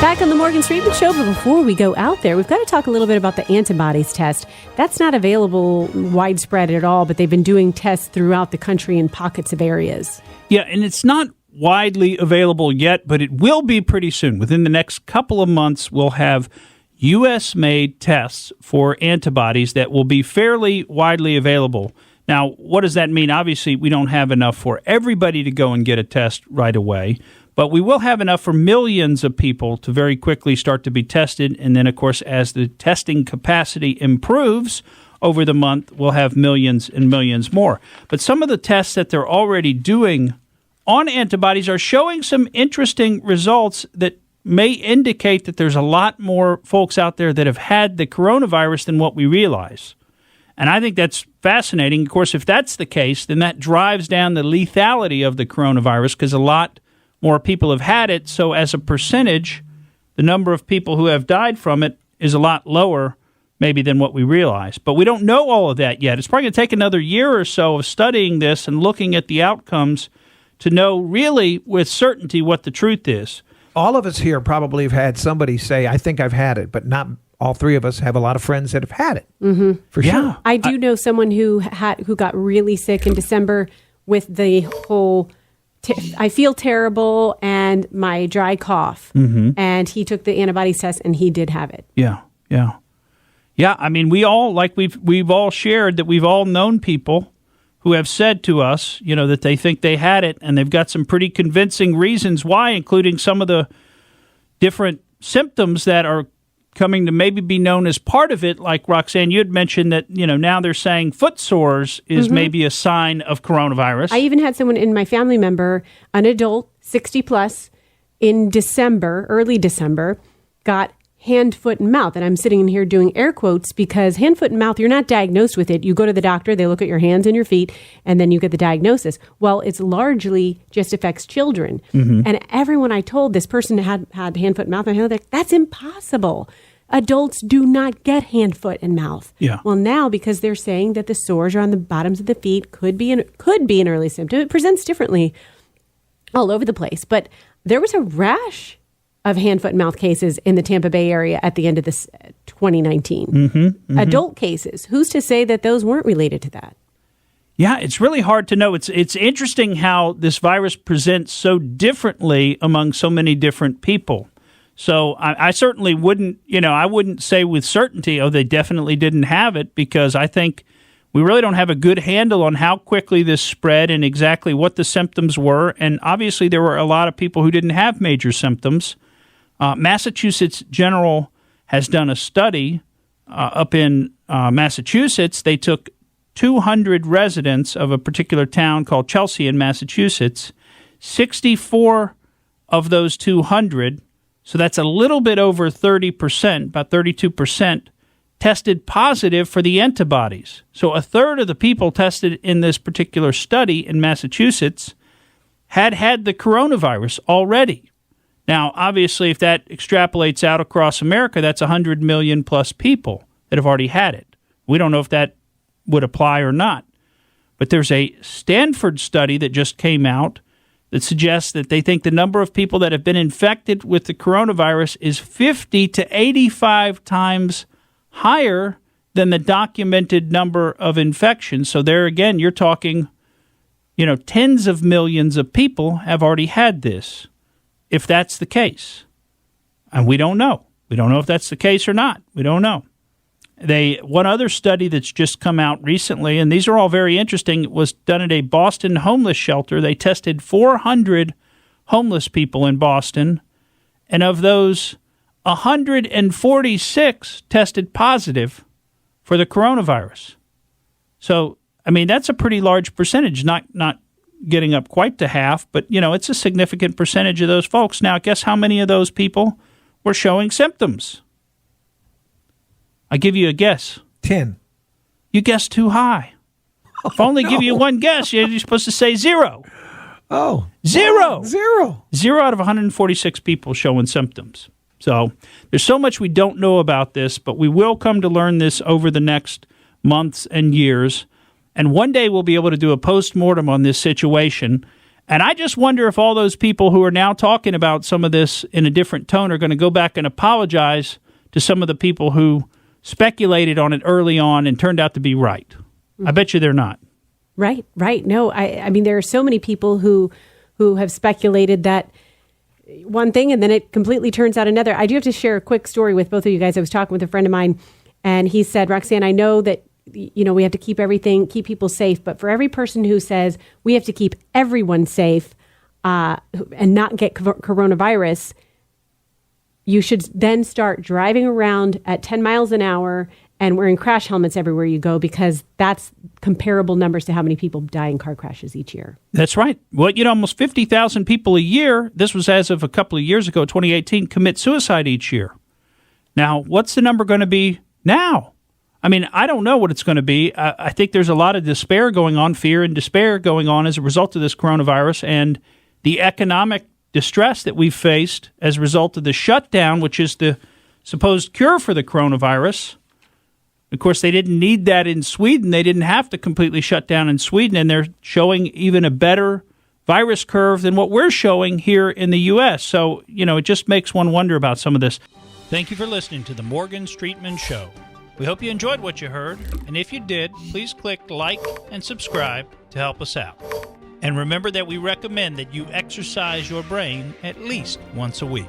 Back on the Morgan Streetman Show, but before we go out there, we've got to talk a little bit about the antibodies test. That's not available widespread at all, but they've been doing tests throughout the country in pockets of areas. Yeah, and it's not widely available yet, but it will be pretty soon. Within the next couple of months, we'll have U.S.-made tests for antibodies that will be fairly widely available. Now, what does that mean? Obviously, we don't have enough for everybody to go and get a test right away, but we will have enough for millions of people to very quickly start to be tested. And then, of course, as the testing capacity improves over the month, we'll have millions and millions more. But some of the tests that they're already doing on antibodies are showing some interesting results that may indicate that there's a lot more folks out there that have had the coronavirus than what we realize. And I think that's fascinating. Of course, if that's the case, then that drives down the lethality of the coronavirus because a lot more people have had it. So as a percentage, the number of people who have died from it is a lot lower maybe than what we realize. But we don't know all of that yet. It's probably going to take another year or so of studying this and looking at the outcomes to know really with certainty what the truth is. All of us here probably have had somebody say, I think I've had it, but not all three of us have a lot of friends that have had it. Mm-hmm. For sure. I do know someone who got really sick in December with the whole I feel terrible and my dry cough. Mm-hmm. And he took the antibodies test and he did have it. Yeah. I mean, we all, like we've all shared that we've all known people who have said to us, that they think they had it, and they've got some pretty convincing reasons why, including some of the different symptoms that are coming to maybe be known as part of it. Like Roxanne, you had mentioned that, now they're saying foot sores is maybe a sign of coronavirus. I even had someone in my family member, an adult, 60 plus, in December, early December, got hand, foot, and mouth. And I'm sitting in here doing air quotes because hand, foot, and mouth, you're not diagnosed with it. You go to the doctor, they look at your hands and your feet, and then you get the diagnosis. Well, it's largely just affects children. Mm-hmm. And everyone I told, this person had hand, foot, and mouth, and they're like, that's impossible. Adults do not get hand, foot, and mouth. Yeah. Well, now because they're saying that the sores are on the bottoms of the feet could be an early symptom. It presents differently all over the place. But there was a rash of hand, foot, and mouth cases in the Tampa Bay area at the end of this 2019. Mm-hmm, mm-hmm. Adult cases. Who's to say that those weren't related to that? Yeah, it's really hard to know. It's interesting how this virus presents so differently among so many different people. So I certainly wouldn't, I wouldn't say with certainty, they definitely didn't have it, because I think we really don't have a good handle on how quickly this spread and exactly what the symptoms were. And obviously there were a lot of people who didn't have major symptoms. Massachusetts General has done a study up in Massachusetts. They took 200 residents of a particular town called Chelsea in Massachusetts. 64 of those 200, so that's a little bit over 30%, about 32%, tested positive for the antibodies. So a third of the people tested in this particular study in Massachusetts had the coronavirus already. Now, obviously, if that extrapolates out across America, that's 100 million plus people that have already had it. We don't know if that would apply or not. But there's a Stanford study that just came out that suggests that they think the number of people that have been infected with the coronavirus is 50 to 85 times higher than the documented number of infections. So there again, you're talking, tens of millions of people have already had this, if that's the case. And we don't know. We don't know if that's the case or not. We don't know. One other study that's just come out recently, and these are all very interesting, was done at a Boston homeless shelter. They tested 400 homeless people in Boston, and of those, 146 tested positive for the coronavirus. So, that's a pretty large percentage, not getting up quite to half, but, it's a significant percentage of those folks. Now, guess how many of those people were showing symptoms? I give you a guess. 10. You guessed too high. If I only give you one guess, you're supposed to say 0. Oh. 0. 0. 0 out of 146 people showing symptoms. So there's so much we don't know about this, but we will come to learn this over the next months and years. And one day we'll be able to do a postmortem on this situation And I just wonder if all those people who are now talking about some of this in a different tone are going to go back and apologize to some of the people who speculated on it early on and turned out to be right. I bet you they're not. Right. No, I mean, there are so many people who have speculated that one thing and then it completely turns out another. I do have to share a quick story with both of you guys. I was talking with a friend of mine and he said, Roxanne, I know that, we have to keep people safe, but for every person who says we have to keep everyone safe and not get coronavirus, you should then start driving around at 10 miles an hour and wearing crash helmets everywhere you go, because that's comparable numbers to how many people die in car crashes each year. That's right. Well, almost 50,000 people a year, this was as of a couple of years ago, 2018, commit suicide each year. Now, what's the number going to be now? I mean, I don't know what it's going to be. I think there's a lot of despair going on, fear and despair going on as a result of this coronavirus and the economic distress that we've faced as a result of the shutdown, which is the supposed cure for the coronavirus. Of course, they didn't need that in Sweden. They didn't have to completely shut down in Sweden, and they're showing even a better virus curve than what we're showing here in the U.S. So, it just makes one wonder about some of this. Thank you for listening to the Morgan Streetman Show. We hope you enjoyed what you heard, and if you did, please click like and subscribe to help us out. And remember that we recommend that you exercise your brain at least once a week.